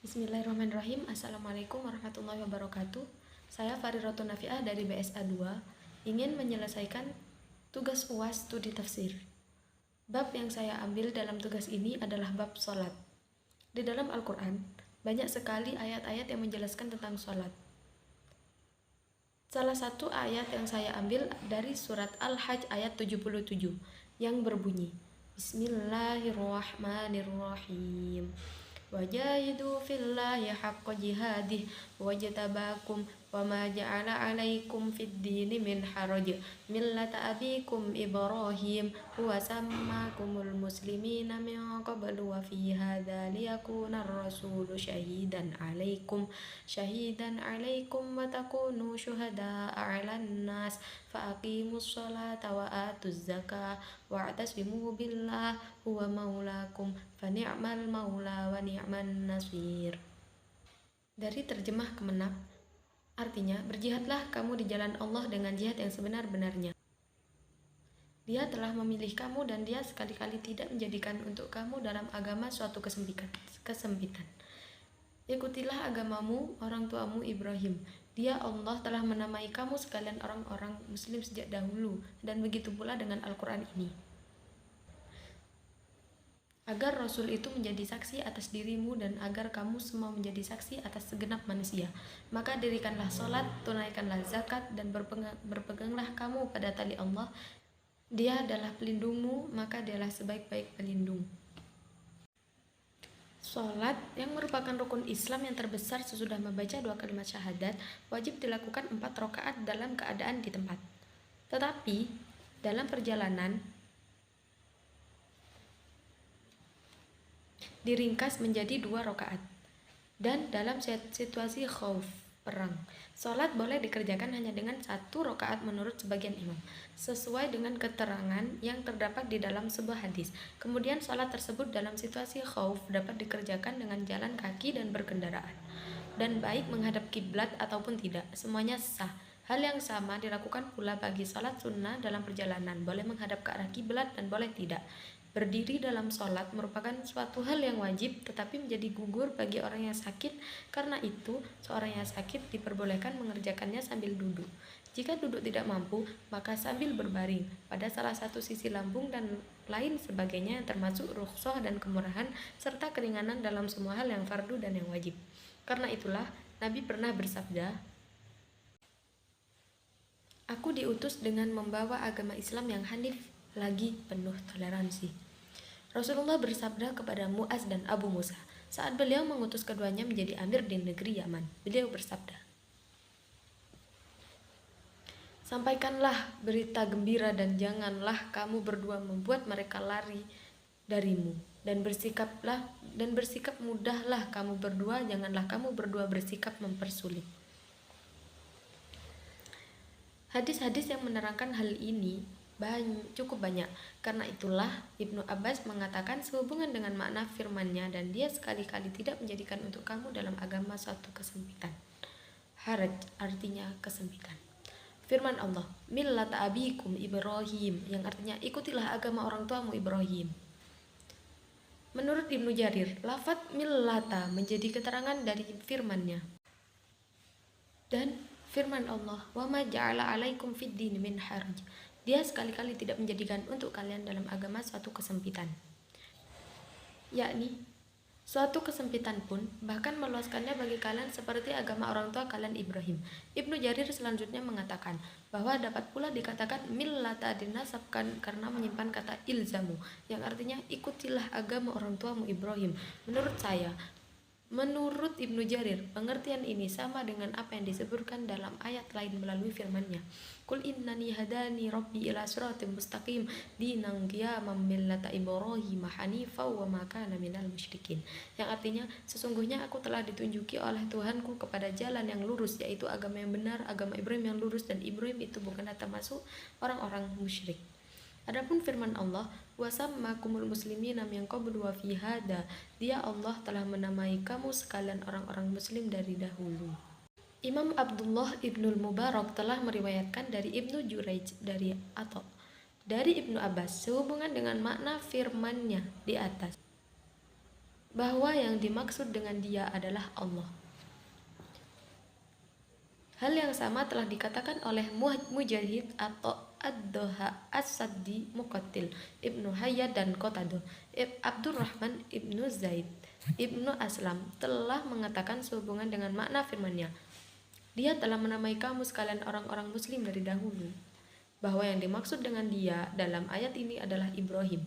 Bismillahirrahmanirrahim. Assalamualaikum warahmatullahi wabarakatuh. Saya Farirotun Nafiah dari BSA 2 ingin menyelesaikan tugas UAS studi tafsir. Bab yang saya ambil dalam tugas ini adalah bab sholat. Di dalam Al-Quran, banyak sekali ayat-ayat yang menjelaskan tentang sholat. Salah satu ayat yang saya ambil dari surat Al-Hajj ayat 77 yang berbunyi, Bismillahirrahmanirrahim. Wajahidu fillahi haqqa jihadih wajtabakum wama ja'ala 'alaikum fid dini min haraj millata abikum Ibrahim huwa sammakumul muslimina min qablu wa fi hadza liyakuna ar-rasulu shahidan 'alaikum wa takunu syuhada'a 'alan nas fa aqimus sholata wa atuz zakah wa'tasimu billah huwa maulakum fa ni'mal maula wa ni'man nasir. Dari terjemah Kemenak, artinya berjihadlah kamu di jalan Allah dengan jihad yang sebenar-benarnya. Dia telah memilih kamu dan dia sekali-kali tidak menjadikan untuk kamu dalam agama suatu kesempitan. Ikutilah agamamu orang tuamu Ibrahim. Dia Allah telah menamai kamu sekalian orang-orang muslim sejak dahulu, dan begitu pula dengan Al-Quran ini. Agar Rasul itu menjadi saksi atas dirimu dan agar kamu semua menjadi saksi atas segenap manusia. Maka dirikanlah sholat, tunaikanlah zakat, dan berpeganglah kamu pada tali Allah. Dia adalah pelindungmu, maka dialah sebaik-baik pelindung. Sholat yang merupakan rukun Islam yang terbesar sesudah membaca 2 kalimat syahadat wajib dilakukan 4 rakaat dalam keadaan di tempat. Tetapi dalam perjalanan diringkas menjadi 2 rakaat. Dan dalam situasi khauf, perang, sholat boleh dikerjakan hanya dengan 1 rakaat menurut sebagian imam, sesuai dengan keterangan yang terdapat di dalam sebuah hadis. Kemudian sholat tersebut dalam situasi khauf dapat dikerjakan dengan jalan kaki dan berkendaraan, dan baik menghadap kiblat ataupun tidak, semuanya sah. Hal yang sama dilakukan pula bagi sholat sunnah dalam perjalanan, boleh menghadap ke arah kiblat dan boleh tidak. Berdiri dalam sholat merupakan suatu hal yang wajib tetapi menjadi gugur bagi orang yang sakit. Karena itu, seorang yang sakit diperbolehkan mengerjakannya sambil duduk. Jika duduk tidak mampu, maka sambil berbaring pada salah satu sisi lambung dan lain sebagainya yang termasuk rukhsah dan kemurahan serta keringanan dalam semua hal yang fardu dan yang wajib. Karena itulah, Nabi pernah bersabda, "Aku diutus dengan membawa agama Islam yang hanif lagi penuh toleransi." Rasulullah bersabda kepada Mu'az dan Abu Musa saat beliau mengutus keduanya menjadi amir di negeri Yaman. Beliau bersabda, "Sampaikanlah berita gembira dan janganlah kamu berdua membuat mereka lari darimu, dan bersikap mudahlah kamu berdua, janganlah kamu berdua bersikap mempersulit." Hadis-hadis yang menerangkan hal ini cukup banyak. Karena itulah Ibnu Abbas mengatakan sehubungan dengan makna firman-Nya, dan dia sekali-kali tidak menjadikan untuk kamu dalam agama suatu kesempitan. Haraj artinya kesempitan. Firman Allah, millata abikum Ibrahim, yang artinya ikutilah agama orang tuamu Ibrahim. Menurut Ibnu Jarir, lafadz millata menjadi keterangan dari firman-Nya. Dan firman Allah, wa ma ja'ala 'alaikum fid dini min haraj. Dia sekali-kali tidak menjadikan untuk kalian dalam agama suatu kesempitan, yakni suatu kesempitan pun, bahkan meluaskannya bagi kalian seperti agama orang tua kalian Ibrahim. Ibnu Jarir selanjutnya mengatakan bahwa dapat pula dikatakan millata dinasabkan karena menyimpan kata ilzamu, yang artinya ikutilah agama orang tuamu Ibrahim. Menurut Ibnu Jarir, pengertian ini sama dengan apa yang disebutkan dalam ayat lain melalui firman-Nya, Qul innani hadani rabbi ila siratim mustaqim dinan qiyaman millata Ibrahim hanifa wa ma kana minal musyrikin, yang artinya sesungguhnya aku telah ditunjuki oleh Tuhanku kepada jalan yang lurus, yaitu agama yang benar, agama Ibrahim yang lurus, dan Ibrahim itu bukanlah termasuk orang-orang musyrik. Adapun firman Allah, wasammakumul muslimina min qablu wa fi hada, dia Allah telah menamai kamu sekalian orang-orang muslim dari dahulu. Imam Abdullah Ibnul Mubarak telah meriwayatkan dari Ibnu Jurayj dari Atha dari Ibnu Abbas sehubungan dengan makna firman-Nya di atas. bahwa yang dimaksud dengan dia adalah Allah. Hal yang sama telah dikatakan oleh Mujahid atau Ad-Doha As-Saddi Muqatil, Ibnu Hayyad dan Qatadah. Abdurrahman Ibnu Zaid Ibnu Aslam telah mengatakan sehubungan dengan makna firman-Nya, Dia telah menamai kamu sekalian orang-orang muslim dari dahulu, bahwa yang dimaksud dengan dia dalam ayat ini adalah Ibrahim.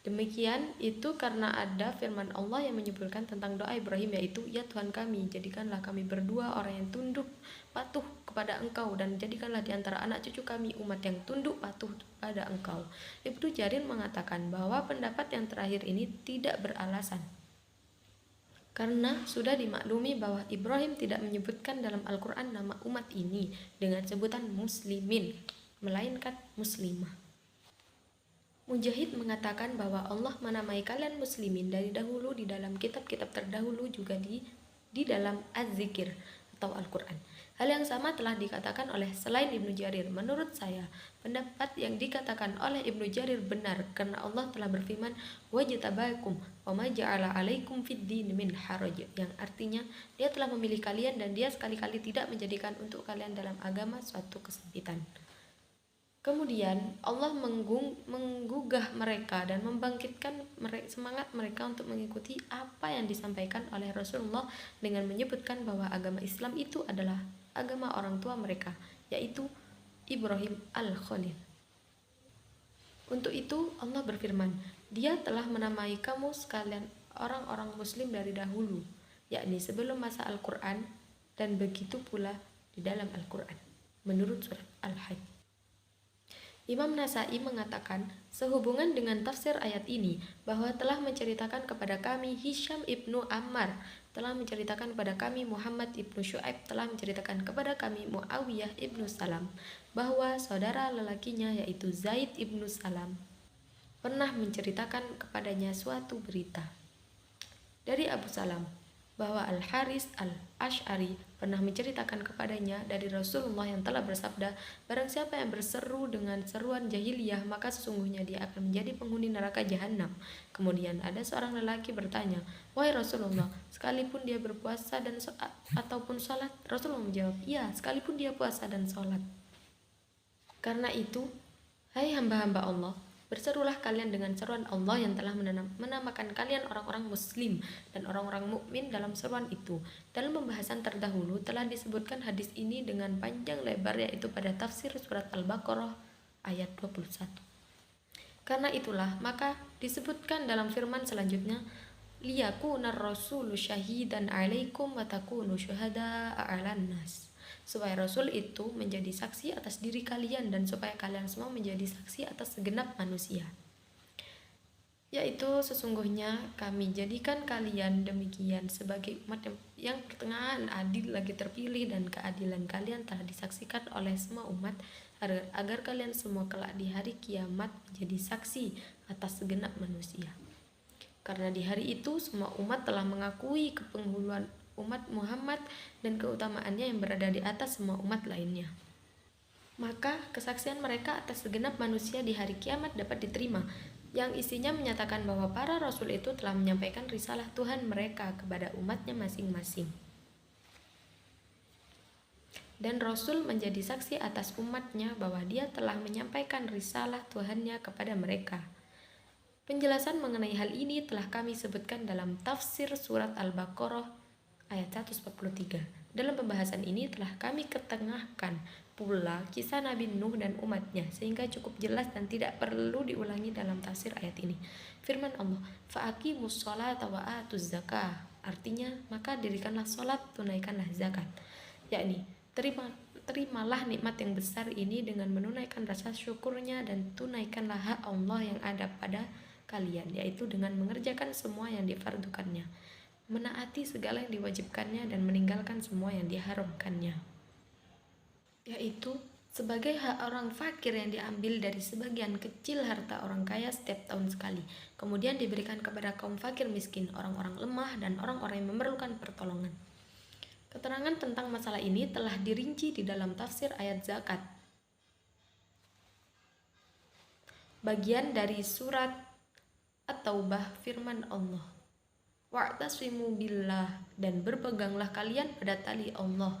Demikian itu karena ada firman Allah yang menyebutkan tentang doa Ibrahim, yaitu, Ya Tuhan kami, jadikanlah kami berdua orang yang tunduk patuh kepada Engkau, dan jadikanlah di antara anak cucu kami umat yang tunduk patuh kepada Engkau. Ibnu Jarir mengatakan bahwa pendapat yang terakhir ini tidak beralasan, karena sudah dimaklumi bahwa Ibrahim tidak menyebutkan dalam Al-Quran nama umat ini dengan sebutan muslimin, melainkan muslimah. Mujahid mengatakan bahwa Allah menamai kalian muslimin dari dahulu di dalam kitab-kitab terdahulu, juga di dalam Az-Zikr atau Al-Quran. Hal yang sama telah dikatakan oleh selain Ibnu Jarir. Menurut saya, pendapat yang dikatakan oleh Ibnu Jarir benar, karena Allah telah berfirman, wajtabakum wa ma ja'ala 'alaikum fid din min haraj, yang artinya Dia telah memilih kalian dan Dia sekali-kali tidak menjadikan untuk kalian dalam agama suatu kesempitan. Kemudian Allah menggugah mereka dan membangkitkan semangat mereka untuk mengikuti apa yang disampaikan oleh Rasulullah dengan menyebutkan bahwa agama Islam itu adalah agama orang tua mereka, yaitu Ibrahim Al-Khalil. Untuk itu Allah berfirman, Dia telah menamai kamu sekalian orang-orang muslim dari dahulu, yakni sebelum masa Al-Quran, dan begitu pula di dalam Al-Quran, menurut surat Al-Hajj. Imam Nasai mengatakan sehubungan dengan tafsir ayat ini bahwa telah menceritakan kepada kami Hisham ibnu Ammar, telah menceritakan kepada kami Muhammad ibnu Syu'aib, telah menceritakan kepada kami Muawiyah ibnu Salam, bahwa saudara lelakinya yaitu Zaid ibnu Salam pernah menceritakan kepadanya suatu berita dari Abu Salam, bahwa Al-Haris Al-Ash'ari pernah menceritakan kepadanya dari Rasulullah yang telah bersabda, barang siapa yang berseru dengan seruan jahiliyah, maka sesungguhnya dia akan menjadi penghuni neraka jahanam. Kemudian ada seorang lelaki bertanya, wahai Rasulullah, sekalipun dia berpuasa dan ataupun sholat? Rasulullah menjawab, iya, sekalipun dia puasa dan sholat. Karena itu, hai hamba-hamba Allah, berserulah kalian dengan seruan Allah yang telah menamakan kalian orang-orang muslim dan orang-orang mukmin dalam seruan itu. Dalam pembahasan terdahulu telah disebutkan hadis ini dengan panjang lebar, yaitu pada tafsir surat Al-Baqarah ayat 21. Karena itulah maka disebutkan dalam firman selanjutnya, liyakunar rasulu syahidan alaikum wa takunu syuhada'a 'alan nas, supaya Rasul itu menjadi saksi atas diri kalian dan supaya kalian semua menjadi saksi atas segenap manusia. Yaitu sesungguhnya kami jadikan kalian demikian sebagai umat yang pertengahan, adil lagi terpilih, dan keadilan kalian telah disaksikan oleh semua umat agar kalian semua kelak di hari kiamat menjadi saksi atas segenap manusia. Karena di hari itu semua umat telah mengakui kepenghuluan umat Muhammad dan keutamaannya yang berada di atas semua umat lainnya. Maka kesaksian mereka atas segenap manusia di hari kiamat dapat diterima, yang isinya menyatakan bahwa para rasul itu telah menyampaikan risalah Tuhan mereka kepada umatnya masing-masing. Dan Rasul menjadi saksi atas umatnya bahwa dia telah menyampaikan risalah Tuhannya kepada mereka. Penjelasan mengenai hal ini telah kami sebutkan dalam tafsir surat Al-Baqarah ayat 143. Dalam pembahasan ini telah kami ketengahkan pula kisah Nabi Nuh dan umatnya, sehingga cukup jelas dan tidak perlu diulangi dalam tafsir ayat ini. Firman Allah, fa'aqimus sholata wa atuz zakah, artinya maka dirikanlah sholat, tunaikanlah zakat, yakni terimalah nikmat yang besar ini dengan menunaikan rasa syukurnya dan tunaikanlah hak Allah yang ada pada kalian, yaitu dengan mengerjakan semua yang difardukannya, menaati segala yang diwajibkannya, dan meninggalkan semua yang diharamkannya, yaitu sebagai hak orang fakir yang diambil dari sebagian kecil harta orang kaya setiap tahun sekali, kemudian diberikan kepada kaum fakir miskin, orang-orang lemah, dan orang-orang yang memerlukan pertolongan. Keterangan tentang masalah ini telah dirinci di dalam tafsir ayat zakat, bagian dari surat At-Taubah, firman Allah, Wa'tasimu billah, dan berpeganglah kalian pada tali Allah.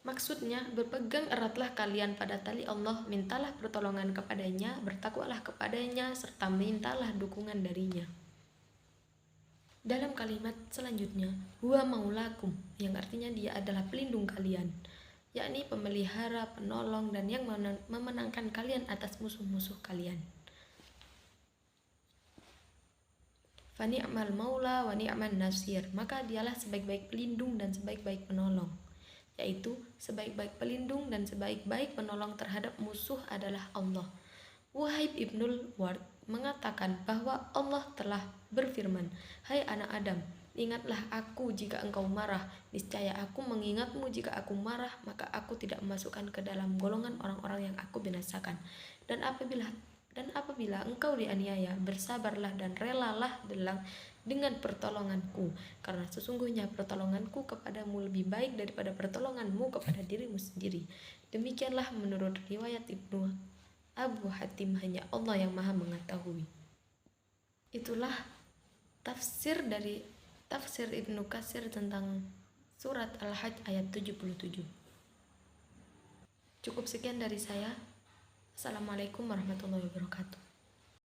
Maksudnya, berpegang eratlah kalian pada tali Allah, mintalah pertolongan kepadanya, bertakwalah kepadanya, serta mintalah dukungan darinya. Dalam kalimat selanjutnya, huwa maulakum, yang artinya dia adalah pelindung kalian, yakni pemelihara, penolong, dan yang memenangkan kalian atas musuh-musuh kalian. Fa ni'mal maula wa ni'man nasir, maka dialah sebaik-baik pelindung dan sebaik-baik penolong, yaitu sebaik-baik pelindung dan sebaik-baik penolong terhadap musuh adalah Allah. Wahib ibnul Ward mengatakan bahwa Allah telah berfirman, "Hai anak Adam, ingatlah aku jika engkau marah, niscaya aku mengingatmu jika aku marah, maka aku tidak memasukkan ke dalam golongan orang-orang yang aku binasakan. Dan apabila engkau dianiaya, bersabarlah dan relalah dengan pertolonganku, karena sesungguhnya pertolonganku kepadamu lebih baik daripada pertolonganmu kepada dirimu sendiri." Demikianlah menurut riwayat Ibnu Abu Hatim, hanya Allah yang maha mengetahui. Itulah tafsir Ibnu Katsir tentang surat Al-Hajj ayat 77. Cukup sekian dari saya. Assalamualaikum warahmatullahi wabarakatuh.